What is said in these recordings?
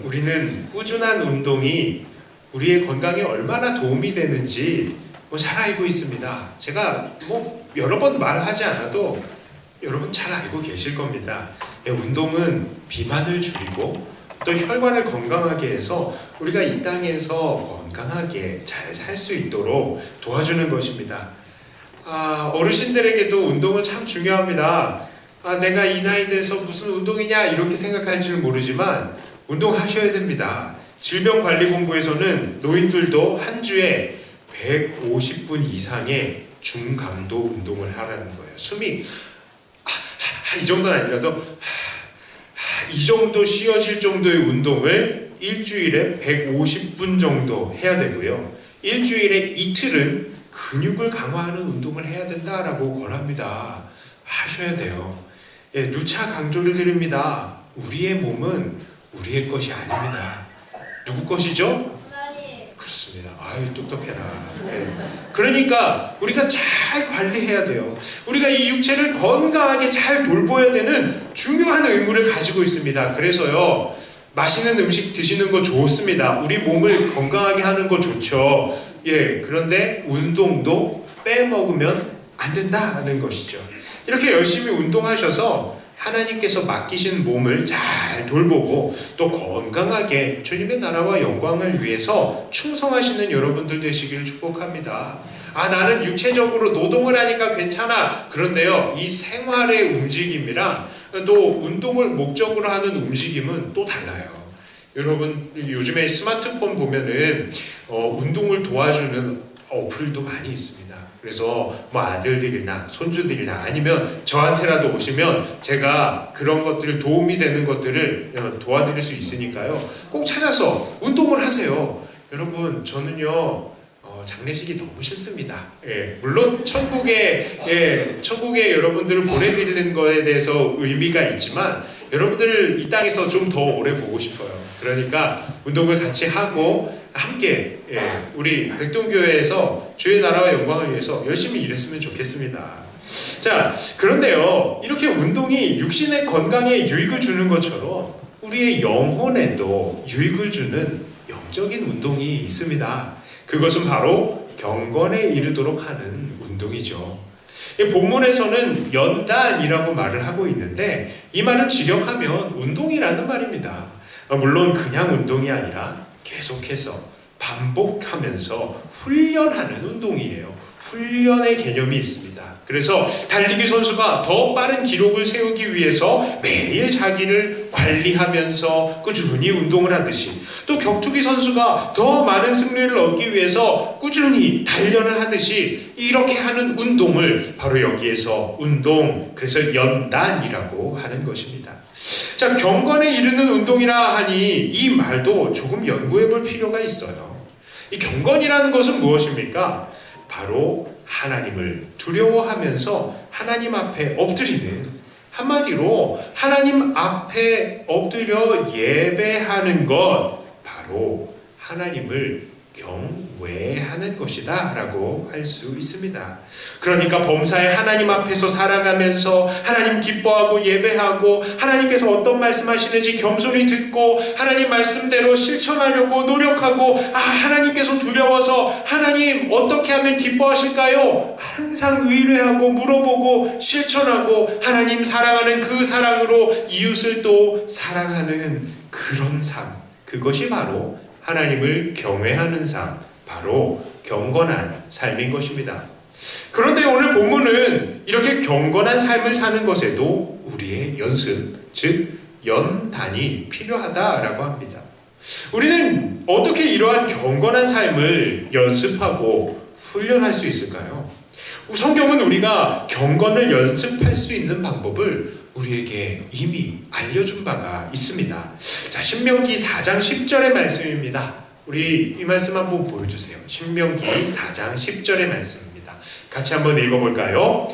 우리는 꾸준한 운동이 우리의 건강에 얼마나 도움이 되는지 잘 알고 있습니다. 제가 여러 번 말하지 않아도 여러분 잘 알고 계실 겁니다. 운동은 비만을 줄이고 또 혈관을 건강하게 해서 우리가 이 땅에서 건강하게 잘 살 수 있도록 도와주는 것입니다. 어르신들에게도 운동은 참 중요합니다. 내가 이 나이 돼서 무슨 운동이냐 이렇게 생각할 줄 모르지만 운동하셔야 됩니다. 질병관리본부에서는 노인들도 한 주에 150분 이상의 중강도 운동을 하라는 거예요. 숨이 이 정도는 아니라도 이 정도 쉬어질 정도의 운동을 일주일에 150분 정도 해야 되고요. 일주일에 이틀은 근육을 강화하는 운동을 해야 된다라고 권합니다. 하셔야 돼요. 누차 강조를 드립니다. 우리의 몸은 우리의 것이 아닙니다. 누구 것이죠? 그렇습니다. 아유, 똑똑해라. 그러니까 우리가 잘 관리해야 돼요. 우리가 이 육체를 건강하게 잘 돌봐야 되는 중요한 의무를 가지고 있습니다. 그래서요, 맛있는 음식 드시는 거 좋습니다. 우리 몸을 건강하게 하는 거 좋죠. 그런데 운동도 빼먹으면 안 된다는 것이죠. 이렇게 열심히 운동하셔서 하나님께서 맡기신 몸을 잘 돌보고 또 건강하게 주님의 나라와 영광을 위해서 충성하시는 여러분들 되시기를 축복합니다. 나는 육체적으로 노동을 하니까 괜찮아. 그런데요, 이 생활의 움직임이랑 또 운동을 목적으로 하는 움직임은 또 달라요. 여러분, 요즘에 스마트폰 보면은 운동을 도와주는 어플도 많이 있습니다. 그래서 아들들이나 손주들이나 아니면 저한테라도 오시면 제가 그런 것들 도움이 되는 것들을 도와드릴 수 있으니까요. 꼭 찾아서 운동을 하세요. 여러분, 저는요 장례식이 너무 싫습니다. 물론 천국에 여러분들을 보내드리는 거에 대해서 의미가 있지만 여러분들을 이 땅에서 좀 더 오래 보고 싶어요. 그러니까 운동을 같이 하고 함께 우리 백동교회에서 주의 나라와 영광을 위해서 열심히 일했으면 좋겠습니다. 자, 그런데요, 이렇게 운동이 육신의 건강에 유익을 주는 것처럼 우리의 영혼에도 유익을 주는 영적인 운동이 있습니다. 그것은 바로 경건에 이르도록 하는 운동이죠. 본문에서는 연단이라고 말을 하고 있는데 이 말을 직역하면 운동이라는 말입니다. 물론 그냥 운동이 아니라 계속해서 반복하면서 훈련하는 운동이에요. 훈련의 개념이 있습니다. 그래서 달리기 선수가 더 빠른 기록을 세우기 위해서 매일 자기를 관리하면서 꾸준히 운동을 하듯이 또 격투기 선수가 더 많은 승리를 얻기 위해서 꾸준히 단련을 하듯이 이렇게 하는 운동을 바로 여기에서 운동, 그래서 연단이라고 하는 것입니다. 자, 경건에 이르는 운동이라 하니 이 말도 조금 연구해 볼 필요가 있어요. 이 경건이라는 것은 무엇입니까? 바로 하나님을 두려워하면서 하나님 앞에 엎드리는, 한마디로 하나님 앞에 엎드려 예배하는 것, 바로 하나님을 경외하는 것이다 라고 할 수 있습니다. 그러니까 범사에 하나님 앞에서 살아가면서 하나님 기뻐하고 예배하고 하나님께서 어떤 말씀하시는지 겸손히 듣고 하나님 말씀대로 실천하려고 노력하고 하나님께서 두려워서 하나님 어떻게 하면 기뻐하실까요? 항상 의뢰하고 물어보고 실천하고 하나님 사랑하는 그 사랑으로 이웃을 또 사랑하는 그런 삶, 그것이 바로 하나님을 경외하는 삶, 바로 경건한 삶인 것입니다. 그런데 오늘 본문은 이렇게 경건한 삶을 사는 것에도 우리의 연습, 즉 연단이 필요하다라고 합니다. 우리는 어떻게 이러한 경건한 삶을 연습하고 훈련할 수 있을까요? 성경은 우리가 경건을 연습할 수 있는 방법을 우리에게 이미 알려준 바가 있습니다. 자, 신명기 4장 10절의 말씀입니다. 우리 이 말씀 한번 보여주세요. 신명기 4장 10절의 말씀입니다. 같이 한번 읽어볼까요?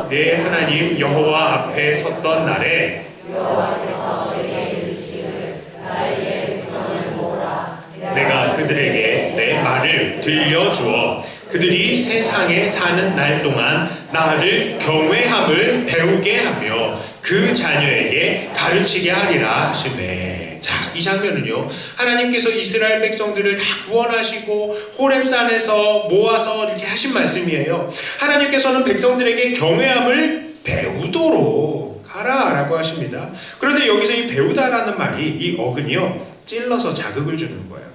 내 하나님 여호와 앞에 섰던 날에 여호와께서 내게 이르시기를 나에게 백성을 모으라. 내가 그들에게 내 말을 들려주어 그들이 세상에 사는 날 동안 나를 경외함을 배우게 하며 그 자녀에게 가르치게 하리라 하시매. 자, 이 장면은요, 하나님께서 이스라엘 백성들을 다 구원하시고 호렙산에서 모아서 이렇게 하신 말씀이에요. 하나님께서는 백성들에게 경외함을 배우도록 하라라고 하십니다. 그런데 여기서 이 배우다라는 말이, 이 어근이요, 찔러서 자극을 주는 거예요.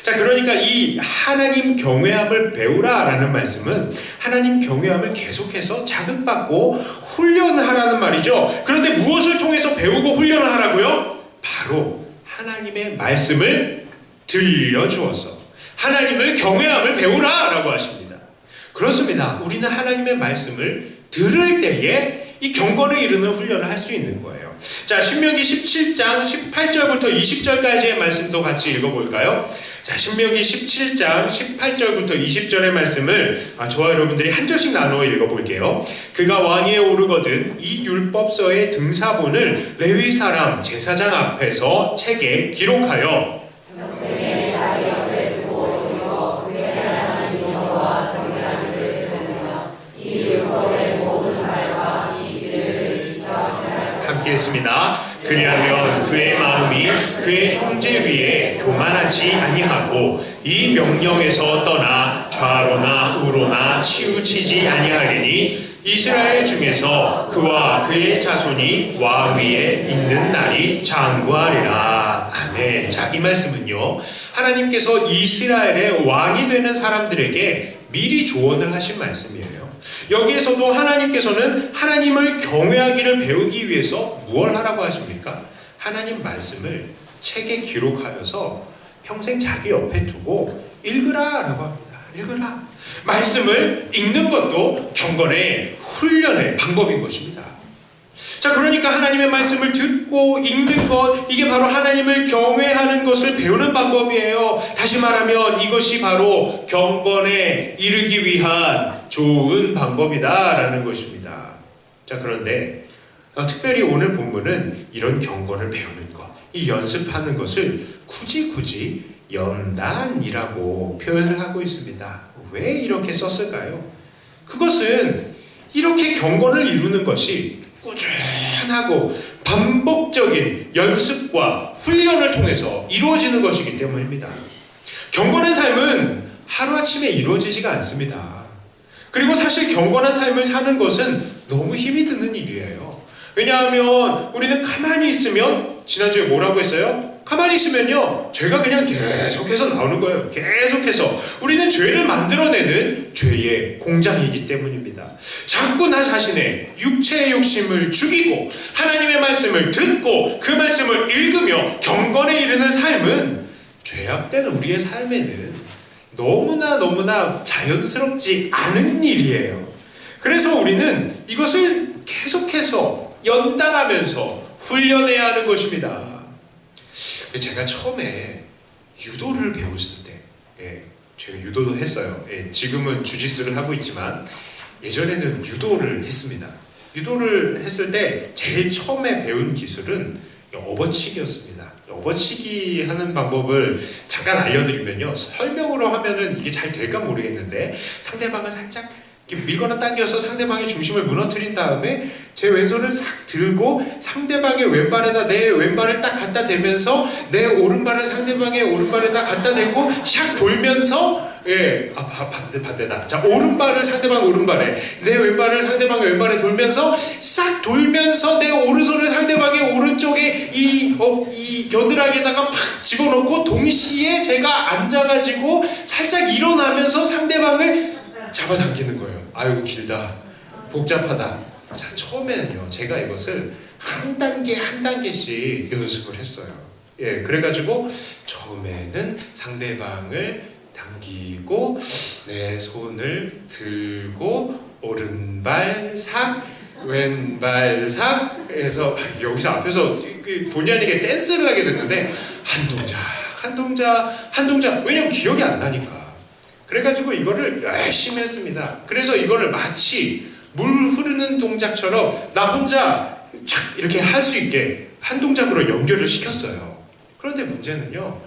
자, 그러니까 이 하나님 경외함을 배우라라는 말씀은 하나님 경외함을 계속해서 자극받고 훈련하라는 말이죠. 그런데 무엇을 통해서 배우고 훈련을 하라고요? 바로 하나님의 말씀을 들려주어서 하나님을 경외함을 배우라라고 하십니다. 그렇습니다. 우리는 하나님의 말씀을 들을 때에 이 경건에 이르는 훈련을 할 수 있는 거예요. 자, 신명기 17장 18절부터 20절까지의 말씀도 같이 읽어볼까요? 자, 신명기 17장 18절부터 20절의 말씀을 저와 여러분들이 한 절씩 나누어 읽어볼게요. 그가 왕위에 오르거든 이 율법서의 등사본을 레위 사람 제사장 앞에서 책에 기록하여 함께 했습니다. 그리하면 그의 마음이 그의 형제 위에 교만하지 아니하고 이 명령에서 떠나 좌로나 우로나 치우치지 아니하리니 이스라엘 중에서 그와 그의 자손이 왕 위에 있는 날이 장구하리라. 아멘. 자, 이 말씀은요, 하나님께서 이스라엘의 왕이 되는 사람들에게 미리 조언을 하신 말씀이에요. 여기에서도 하나님께서는 하나님을 경외하기를 배우기 위해서 무엇을 하라고 하십니까? 하나님 말씀을 책에 기록하여서 평생 자기 옆에 두고 읽으라라고 합니다. 읽으라. 말씀을 읽는 것도 경건의 훈련의 방법인 것입니다. 자, 그러니까 하나님의 말씀을 듣고 읽는 것, 이게 바로 하나님을 경외하는 것을 배우는 방법이에요. 다시 말하면 이것이 바로 경건에 이르기 위한 좋은 방법이다라는 것입니다. 자, 그런데 특별히 오늘 본문은 이런 경건을 배우는 것, 이 연습하는 것을 굳이 연단이라고 표현을 하고 있습니다. 왜 이렇게 썼을까요? 그것은 이렇게 경건을 이루는 것이 꾸준하고 반복적인 연습과 훈련을 통해서 이루어지는 것이기 때문입니다. 경건한 삶은 하루아침에 이루어지지가 않습니다. 그리고 사실 경건한 삶을 사는 것은 너무 힘이 드는 일이에요. 왜냐하면 우리는 가만히 있으면, 지난주에 뭐라고 했어요? 가만히 있으면요, 죄가 그냥 계속해서 나오는 거예요. 계속해서. 우리는 죄를 만들어내는 죄의 공장이기 때문입니다. 자꾸 나 자신의 육체의 욕심을 죽이고 하나님의 말씀을 듣고 그 말씀을 읽으며 경건에 이르는 삶은 죄악된 우리의 삶에는 너무나 자연스럽지 않은 일이에요. 그래서 우리는 이것을 계속해서 연단하면서 훈련해야 하는 것입니다. 제가 처음에 유도를 배웠을 때, 제가 유도도 했어요. 지금은 주짓수를 하고 있지만 예전에는 유도를 했습니다. 유도를 했을 때 제일 처음에 배운 기술은 업어치기였습니다. 업어치기 하는 방법을 잠깐 알려드리면요, 설명으로 하면은 이게 잘 될까 모르겠는데, 상대방을 살짝 이렇게 밀거나 당겨서 상대방의 중심을 무너뜨린 다음에 제 왼손을 싹 들고 상대방의 왼발에다 내 왼발을 딱 갖다 대면서 내 오른발을 상대방의 오른발에다 갖다 대고 샥 돌면서, 반대다. 자, 오른발을 상대방 오른발에, 내 왼발을 상대방의 왼발에 돌면서 싹 돌면서 내 오른손을 상대방의 오른쪽에 이 겨드랑이에다가 팍 집어넣고 동시에 제가 앉아가지고 살짝 일어나면서 상대방을 잡아당기는 거예요. 아이고, 길다. 복잡하다. 자, 처음에는요, 제가 이것을 한 단계씩 연습을 했어요. 그래가지고 처음에는 상대방을 당기고 내 손을 들고 오른발 삭, 왼발 삭 해서, 여기서 앞에서 본의 아니게 댄스를 하게 됐는데 한 동작, 왜냐면 기억이 안 나니까. 그래가지고 이거를 열심히 했습니다. 그래서 이거를 마치 물 흐르는 동작처럼 나 혼자 착 이렇게 할 수 있게 한 동작으로 연결을 시켰어요. 그런데 문제는요,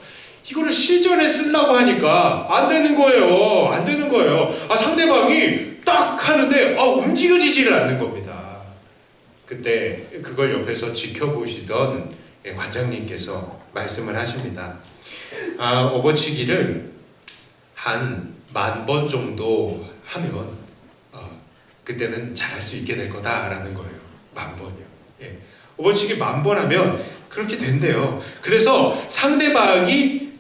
이거를 실전에 쓰려고 하니까 안 되는 거예요. 상대방이 딱 하는데 움직여지지를 않는 겁니다. 그때 그걸 옆에서 지켜보시던 관장님께서 말씀을 하십니다. 업어치기를 한 10,000번 정도 하면 그때는 잘할 수 있게 될 거다라는 거예요. 10,000번이요. 예. 업어치기 10,000번 하면 그렇게 된대요. 그래서 상대방이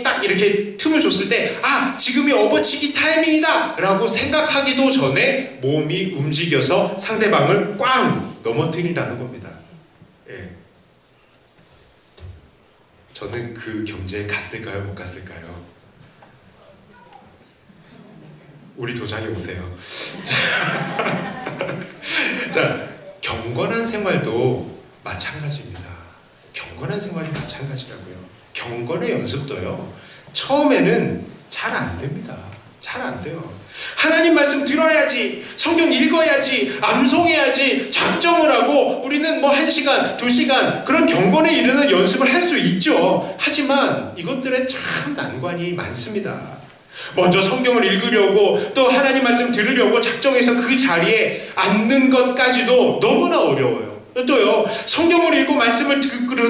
딱 이렇게 틈을 줬을 때 지금이 업어치기 타이밍이다 라고 생각하기도 전에 몸이 움직여서 상대방을 꽝 넘어뜨린다는 겁니다. 예. 저는 그 경제에 갔을까요? 못 갔을까요? 우리 도장에 오세요. 자, 경건한 생활도 마찬가지입니다. 경건한 생활도 마찬가지라고요. 경건의 연습도요, 처음에는 잘 안 됩니다. 잘 안 돼요. 하나님 말씀 들어야지, 성경 읽어야지, 암송해야지 작정을 하고 우리는 1시간, 2시간 그런 경건에 이르는 연습을 할 수 있죠. 하지만 이것들에 참 난관이 많습니다. 먼저 성경을 읽으려고 또 하나님 말씀 들으려고 작정해서 그 자리에 앉는 것까지도 너무나 어려워요. 또요, 성경을 읽고 말씀을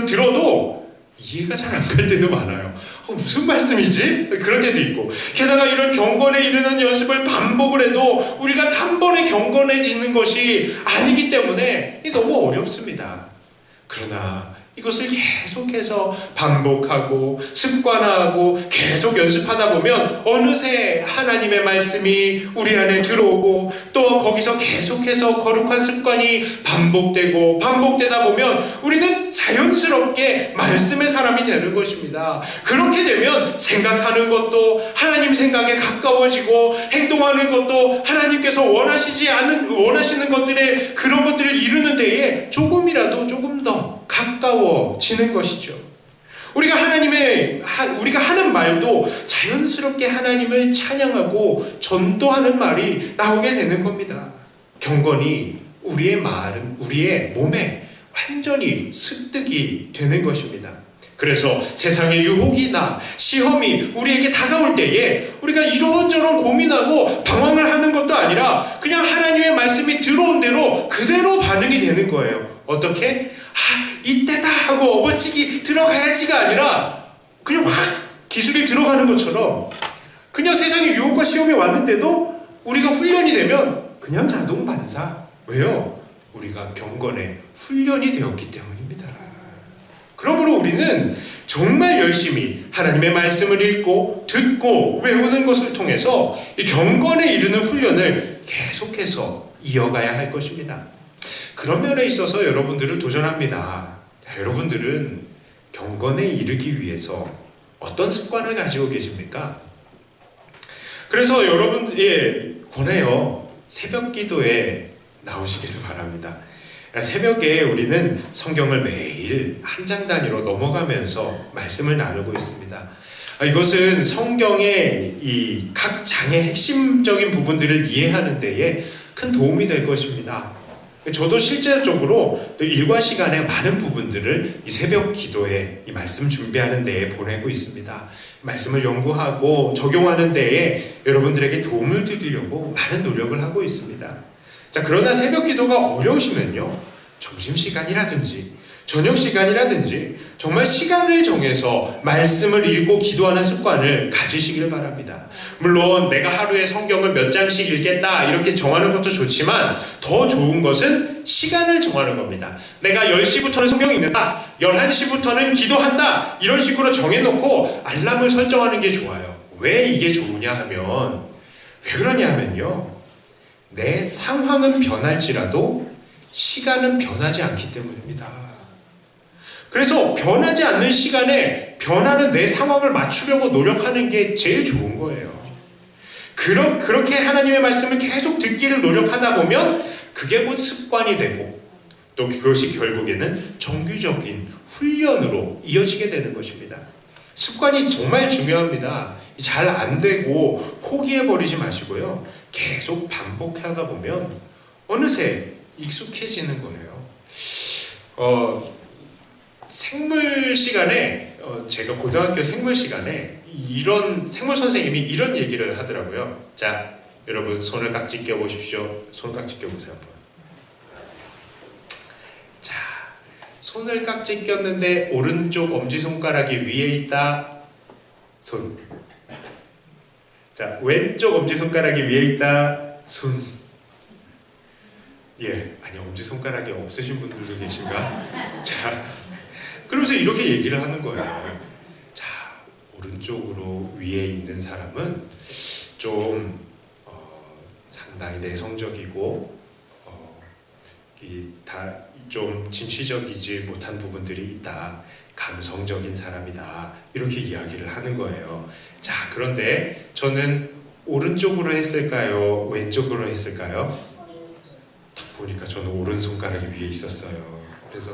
들어도 이해가 잘 안 갈 때도 많아요. 무슨 말씀이지? 그럴 때도 있고, 게다가 이런 경건에 이르는 연습을 반복을 해도 우리가 단번에 경건해지는 것이 아니기 때문에 너무 어렵습니다. 그러나 이것을 계속해서 반복하고 습관화하고 계속 연습하다 보면 어느새 하나님의 말씀이 우리 안에 들어오고 또 거기서 계속해서 거룩한 습관이 반복되다 보면 우리는 자연스럽게 말씀의 사람이 되는 것입니다. 그렇게 되면 생각하는 것도 하나님 생각에 가까워지고 행동하는 것도 하나님께서 원하시는 것들의 그런 것들을 이루는 데에 조금 더 가까워지는 것이죠. 우리가 하는 말도 자연스럽게 하나님을 찬양하고 전도하는 말이 나오게 되는 겁니다. 경건이 우리의 몸에 완전히 습득이 되는 것입니다. 그래서 세상의 유혹이나 시험이 우리에게 다가올 때에 우리가 이런저런 고민하고 방황을 하는 것도 아니라 그냥 하나님의 말씀이 들어온 대로 그대로 반응이 되는 거예요. 어떻게? 이때다 하고 업어치기 들어가야지가 아니라 그냥 확 기술이 들어가는 것처럼 그냥 세상에 유혹과 시험이 왔는데도 우리가 훈련이 되면 그냥 자동 반사. 왜요? 우리가 경건에 훈련이 되었기 때문입니다. 그러므로 우리는 정말 열심히 하나님의 말씀을 읽고 듣고 외우는 것을 통해서 이 경건에 이르는 훈련을 계속해서 이어가야 할 것입니다. 그런 면에 있어서 여러분들을 도전합니다. 여러분들은 경건에 이르기 위해서 어떤 습관을 가지고 계십니까? 그래서 권해요. 새벽 기도에 나오시기를 바랍니다. 새벽에 우리는 성경을 매일 한 장 단위로 넘어가면서 말씀을 나누고 있습니다. 이것은 성경의 이 각 장의 핵심적인 부분들을 이해하는 데에 큰 도움이 될 것입니다. 저도 실제적으로 일과 시간에 많은 부분들을 이 새벽 기도에 이 말씀 준비하는 데에 보내고 있습니다. 말씀을 연구하고 적용하는 데에 여러분들에게 도움을 드리려고 많은 노력을 하고 있습니다. 자, 그러나 새벽 기도가 어려우시면요, 점심시간이라든지 저녁시간이라든지 정말 시간을 정해서 말씀을 읽고 기도하는 습관을 가지시길 바랍니다. 물론 내가 하루에 성경을 몇 장씩 읽겠다 이렇게 정하는 것도 좋지만 더 좋은 것은 시간을 정하는 겁니다. 내가 10시부터는 성경 읽는다, 11시부터는 기도한다, 이런 식으로 정해놓고 알람을 설정하는 게 좋아요. 왜 이게 좋으냐 하면, 왜 그러냐 하면요, 내 상황은 변할지라도 시간은 변하지 않기 때문입니다. 그래서 변하지 않는 시간에 변하는 내 상황을 맞추려고 노력하는 게 제일 좋은 거예요. 그렇게 하나님의 말씀을 계속 듣기를 노력하다 보면 그게 곧 습관이 되고 또 그것이 결국에는 정규적인 훈련으로 이어지게 되는 것입니다. 습관이 정말 중요합니다. 잘 안 되고 포기해버리지 마시고요. 계속 반복하다 보면 어느새 익숙해지는 거예요. 생물 시간에 제가 고등학교 생물 시간에 이런 생물 선생님이 이런 얘기를 하더라고요. 자, 여러분 손을 깍지 껴보십시오. 손 깍지 껴보세요. 자, 손을 깍지 꼈는데 오른쪽 엄지손가락이 위에 있다. 손. 자, 왼쪽 엄지손가락이 위에 있다. 손. 예, 아니 엄지손가락이 없으신 분들도 계신가? 자, 그러면서 이렇게 얘기를 하는 거예요. 자, 오른쪽으로 위에 있는 사람은 좀 상당히 내성적이고 좀 진취적이지 못한 부분들이 있다. 감성적인 사람이다. 이렇게 이야기를 하는 거예요. 자, 그런데 저는 오른쪽으로 했을까요? 왼쪽으로 했을까요? 딱 보니까 저는 오른손가락이 위에 있었어요. 그래서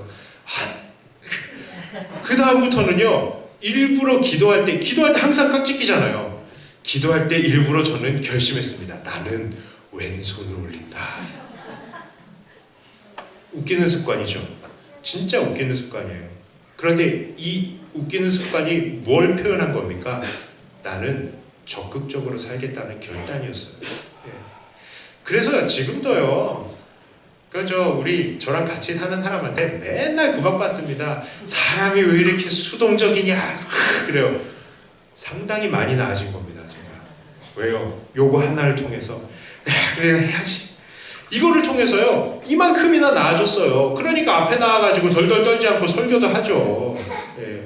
그 다음부터는요, 일부러 기도할 때 항상 깍지 끼잖아요. 기도할 때 일부러 저는 결심했습니다. 나는 왼손을 올린다. 웃기는 습관이죠. 진짜 웃기는 습관이에요. 그런데 이 웃기는 습관이 뭘 표현한 겁니까? 나는 적극적으로 살겠다는 결단이었어요. 예. 그래서 지금도요, 저랑 같이 사는 사람한테 맨날 구박받습니다. 사람이 왜 이렇게 수동적이냐? 그래요. 상당히 많이 나아진 겁니다, 제가. 왜요? 요거 하나를 통해서. 그래, 해야지. 이거를 통해서요, 이만큼이나 나아졌어요. 그러니까 앞에 나와가지고 덜덜 떨지 않고 설교도 하죠. 예.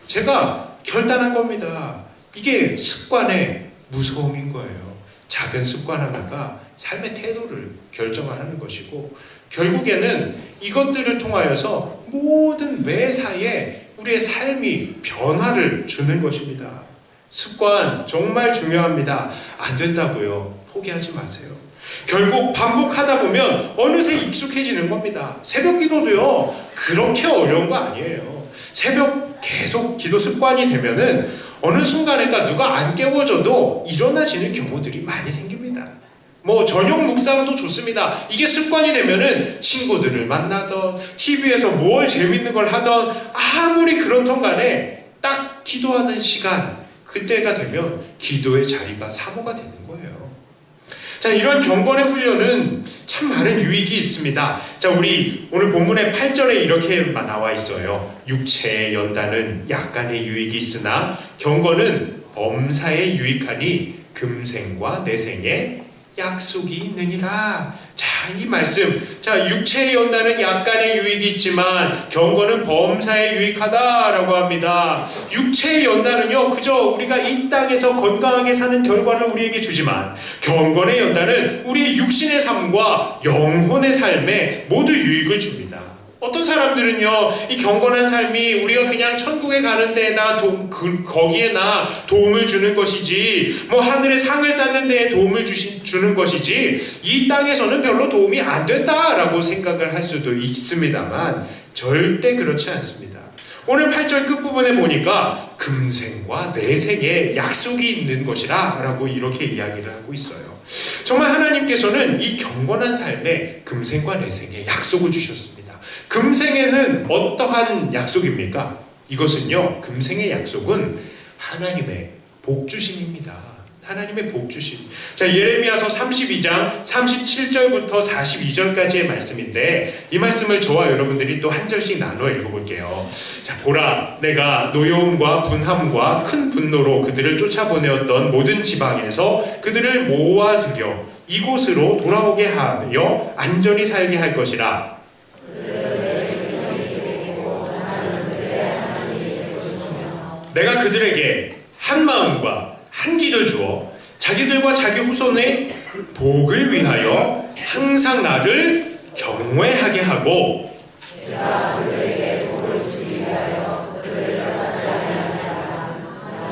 제가 결단한 겁니다. 이게 습관의 무서움인 거예요. 작은 습관 하나가 삶의 태도를 결정하는 것이고, 결국에는 이것들을 통하여서 모든 매사에 우리의 삶이 변화를 주는 것입니다. 습관 정말 중요합니다. 안 된다고요? 포기하지 마세요. 결국 반복하다 보면 어느새 익숙해지는 겁니다. 새벽 기도도요, 그렇게 어려운 거 아니에요. 새벽 계속 기도 습관이 되면은 어느 순간에가 누가 안 깨워줘도 일어나지는 경우들이 많이 생깁니다. 저녁 묵상도 좋습니다. 이게 습관이 되면은 친구들을 만나던, TV에서 뭘 재밌는 걸 하던, 아무리 그렇던 간에 딱 기도하는 시간, 그때가 되면 기도의 자리가 사모가 되는 거예요. 자, 이런 경건의 훈련은 참 많은 유익이 있습니다. 자, 우리 오늘 본문의 8절에 이렇게 나와 있어요. 육체의 연단은 약간의 유익이 있으나 경건은 범사에 유익하니 금생과 내생에 약속이 있느니라. 자, 이 말씀. 자, 육체의 연단은 약간의 유익이 있지만 경건은 범사에 유익하다라고 합니다. 육체의 연단은요, 그저 우리가 이 땅에서 건강하게 사는 결과를 우리에게 주지만 경건의 연단은 우리의 육신의 삶과 영혼의 삶에 모두 유익을 줍니다. 어떤 사람들은요, 이 경건한 삶이 우리가 그냥 천국에 가는 데에다 거기에나 도움을 주는 것이지, 하늘에 상을 쌓는 데에 도움을 주는 것이지, 이 땅에서는 별로 도움이 안 된다라고 생각을 할 수도 있습니다만, 절대 그렇지 않습니다. 오늘 8절 끝부분에 보니까 금생과 내생에 약속이 있는 것이라 라고 이렇게 이야기를 하고 있어요. 정말 하나님께서는 이 경건한 삶에 금생과 내생에 약속을 주셨습니다. 금생에는 어떠한 약속입니까? 이것은요, 금생의 약속은 하나님의 복주심입니다. 하나님의 복주심. 자, 예레미야서 32장 37절부터 42절까지의 말씀인데, 이 말씀을 저와 여러분들이 또 한 절씩 나눠 읽어볼게요. 자, 보라, 내가 노여움과 분함과 큰 분노로 그들을 쫓아보내었던 모든 지방에서 그들을 모아들여 이곳으로 돌아오게 하여 안전히 살게 할 것이라. 내가 그들에게 한 마음과 한 기를 주어 자기들과 자기 후손의 복을 위하여 항상 나를 경외하게 하고, 내가 그들에게 복을 주기 위하여 그들을 떠나지 아니하리라.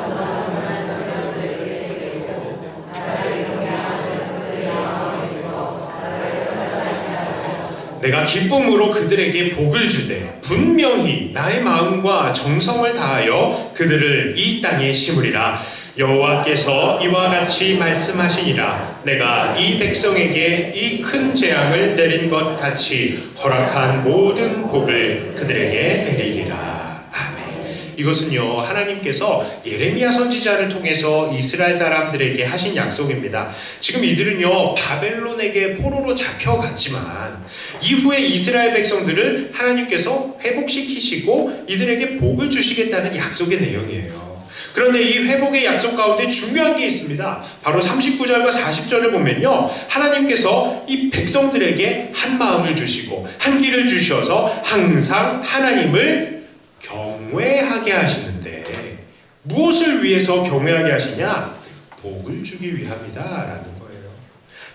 나만 그들에게 세계에서 나를 경외하는 그들의 마음을 읽어 나를 떠나지 아니하리라. 내가 기쁨으로 그들에게 복을 주되 분명히 나의 마음과 정성을 다하여 그들을 이 땅에 심으리라. 여호와께서 이와 같이 말씀하시니라. 내가 이 백성에게 이 큰 재앙을 내린 것 같이 허락한 모든 복을 그들에게 내리리라. 아멘. 이것은요, 하나님께서 예레미야 선지자를 통해서 이스라엘 사람들에게 하신 약속입니다. 지금 이들은요, 바벨론에게 포로로 잡혀갔지만 이후에 이스라엘 백성들을 하나님께서 회복시키시고 이들에게 복을 주시겠다는 약속의 내용이에요. 그런데 이 회복의 약속 가운데 중요한 게 있습니다. 바로 39절과 40절을 보면요, 하나님께서 이 백성들에게 한 마음을 주시고 한 길을 주셔서 항상 하나님을 경외하게 하시는데, 무엇을 위해서 경외하게 하시냐? 복을 주기 위함이다 라는 거예요.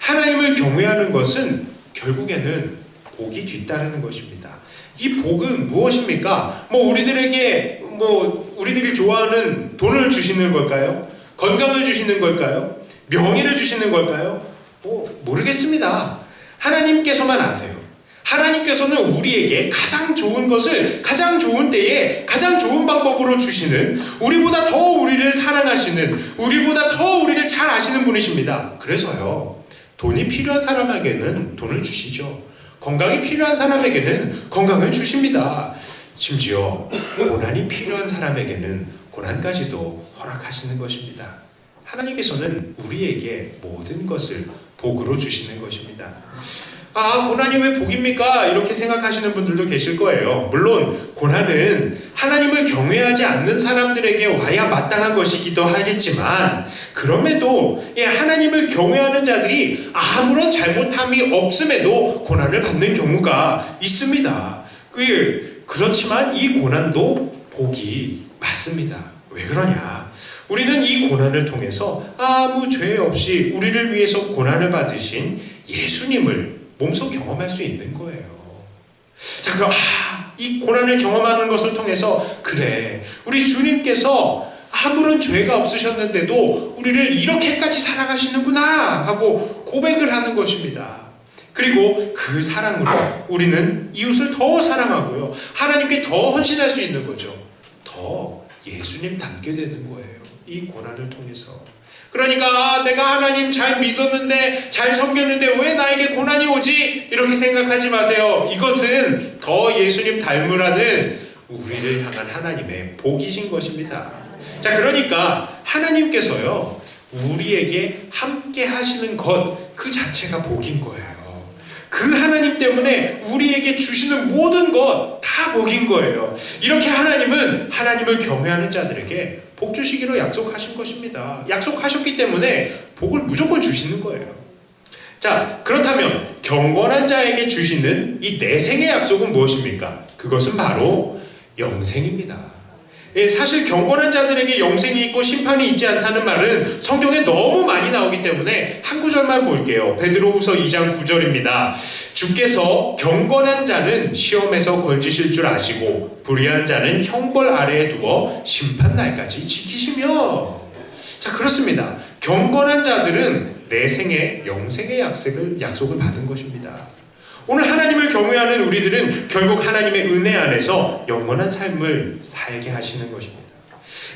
하나님을 경외하는 것은 결국에는 복이 뒤따르는 것입니다. 이 복은 무엇입니까? 우리들이 좋아하는 돈을 주시는 걸까요? 건강을 주시는 걸까요? 명예를 주시는 걸까요? 모르겠습니다. 하나님께서만 아세요. 하나님께서는 우리에게 가장 좋은 것을 가장 좋은 때에 가장 좋은 방법으로 주시는, 우리보다 더 우리를 사랑하시는, 우리보다 더 우리를 잘 아시는 분이십니다. 그래서요, 돈이 필요한 사람에게는 돈을 주시죠. 건강이 필요한 사람에게는 건강을 주십니다. 심지어 고난이 필요한 사람에게는 고난까지도 허락하시는 것입니다. 하나님께서는 우리에게 모든 것을 복으로 주시는 것입니다. 고난이 왜 복입니까? 이렇게 생각하시는 분들도 계실 거예요. 물론 고난은 하나님을 경외하지 않는 사람들에게 와야 마땅한 것이기도 하겠지만, 그럼에도 하나님을 경외하는 자들이 아무런 잘못함이 없음에도 고난을 받는 경우가 있습니다. 그렇지만 이 고난도 복이 맞습니다. 왜 그러냐? 우리는 이 고난을 통해서 아무 죄 없이 우리를 위해서 고난을 받으신 예수님을 몸소 경험할 수 있는 거예요. 자, 그럼 이 고난을 경험하는 것을 통해서, 그래, 우리 주님께서 아무런 죄가 없으셨는데도 우리를 이렇게까지 사랑하시는구나 하고 고백을 하는 것입니다. 그리고 그 사랑으로 우리는 이웃을 더 사랑하고요, 하나님께 더 헌신할 수 있는 거죠. 더 예수님 닮게 되는 거예요, 이 고난을 통해서. 그러니까 내가 하나님 잘 믿었는데, 잘 섬겼는데 왜 나에게 고난이 오지? 이렇게 생각하지 마세요. 이것은 더 예수님 닮으라는 우리를 향한 하나님의 복이신 것입니다. 자, 그러니까 하나님께서요, 우리에게 함께 하시는 것 그 자체가 복인 거예요. 그 하나님 때문에 우리에게 주시는 모든 것 다 복인 거예요. 이렇게 하나님은 하나님을 경외하는 자들에게 복 주시기로 약속하신 것입니다. 약속하셨기 때문에 복을 무조건 주시는 거예요. 자, 그렇다면 경건한 자에게 주시는 이 내생의 약속은 무엇입니까? 그것은 바로 영생입니다. 사실 경건한 자들에게 영생이 있고 심판이 있지 않다는 말은 성경에 너무 많이 나오기 때문에 한 구절만 볼게요. 베드로후서 2장 9절입니다. 주께서 경건한 자는 시험에서 건지실 줄 아시고 불의한 자는 형벌 아래에 두어 심판 날까지 지키시며. 자, 그렇습니다. 경건한 자들은 내생의 영생의 약속을 받은 것입니다. 오늘 하나님을 경외하는 우리들은 결국 하나님의 은혜 안에서 영원한 삶을 살게 하시는 것입니다.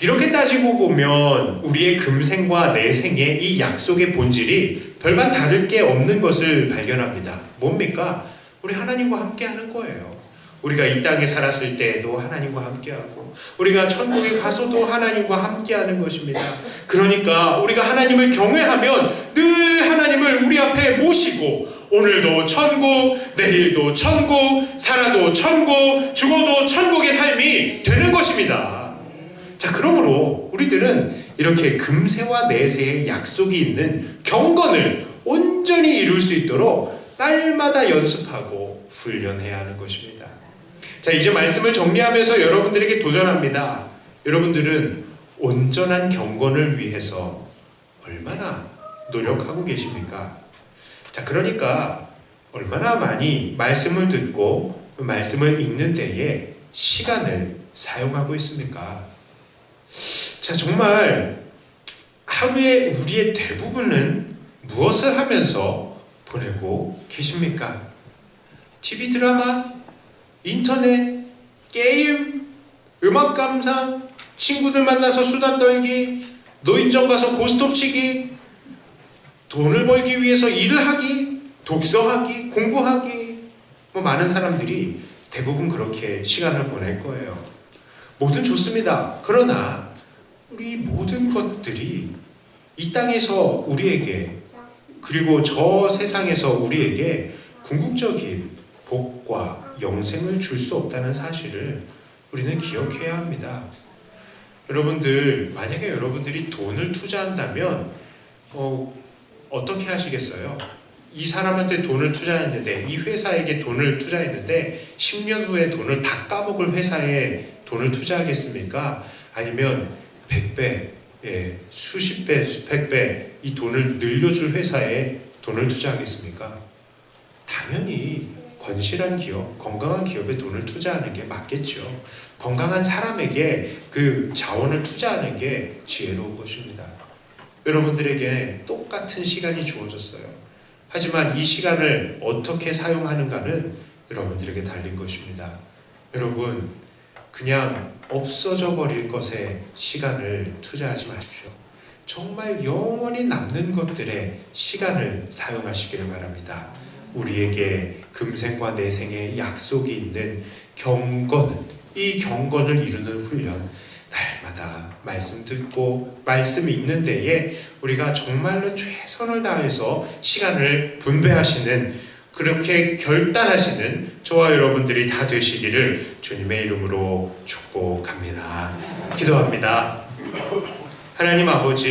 이렇게 따지고 보면 우리의 금생과 내생의 이 약속의 본질이 별반 다를 게 없는 것을 발견합니다. 뭡니까? 우리 하나님과 함께하는 거예요. 우리가 이 땅에 살았을 때에도 하나님과 함께하고, 우리가 천국에 가서도 하나님과 함께하는 것입니다. 그러니까 우리가 하나님을 경외하면 늘 하나님을 우리 앞에 모시고, 오늘도 천국, 내일도 천국, 살아도 천국, 죽어도 천국의 삶이 되는 것입니다. 자, 그러므로 우리들은 이렇게 금세와 내세의 약속이 있는 경건을 온전히 이룰 수 있도록 날마다 연습하고 훈련해야 하는 것입니다. 자, 이제 말씀을 정리하면서 여러분들에게 도전합니다. 여러분들은 온전한 경건을 위해서 얼마나 노력하고 계십니까? 자, 그러니까 얼마나 많이 말씀을 듣고 말씀을 읽는 데에 시간을 사용하고 있습니까? 자, 정말 하루에 우리의 대부분은 무엇을 하면서 보내고 계십니까? TV 드라마, 인터넷, 게임, 음악 감상, 친구들 만나서 수다 떨기, 노인정 가서 고스톱 치기, 돈을 벌기 위해서 일을 하기, 독서하기, 공부하기, 많은 사람들이 대부분 그렇게 시간을 보낼 거예요. 뭐든 좋습니다. 그러나 우리 모든 것들이 이 땅에서 우리에게, 그리고 저 세상에서 우리에게 궁극적인 복과 영생을 줄 수 없다는 사실을 우리는 기억해야 합니다. 여러분들, 만약에 여러분들이 돈을 투자한다면 어떻게 하시겠어요? 이 사람한테 돈을 투자했는데, 이 회사에게 돈을 투자했는데 10년 후에 돈을 다 까먹을 회사에 돈을 투자하겠습니까? 아니면 100배, 수십 배, 수백 배 이 돈을 늘려줄 회사에 돈을 투자하겠습니까? 당연히 건실한 기업, 건강한 기업에 돈을 투자하는 게 맞겠죠. 건강한 사람에게 그 자원을 투자하는 게 지혜로운 것입니다. 여러분들에게 똑같은 시간이 주어졌어요. 하지만 이 시간을 어떻게 사용하는가는 여러분들에게 달린 것입니다. 여러분, 그냥 없어져 버릴 것에 시간을 투자하지 마십시오. 정말 영원히 남는 것들에 시간을 사용하시길 바랍니다. 우리에게 금생과 내생의 약속이 있는 경건, 이 경건을 이루는 훈련, 날마다 말씀 듣고 말씀 읽는 데에 우리가 정말로 최선을 다해서 시간을 분배하시는, 그렇게 결단하시는 저와 여러분들이 다 되시기를 주님의 이름으로 축복합니다. 기도합니다. 하나님 아버지,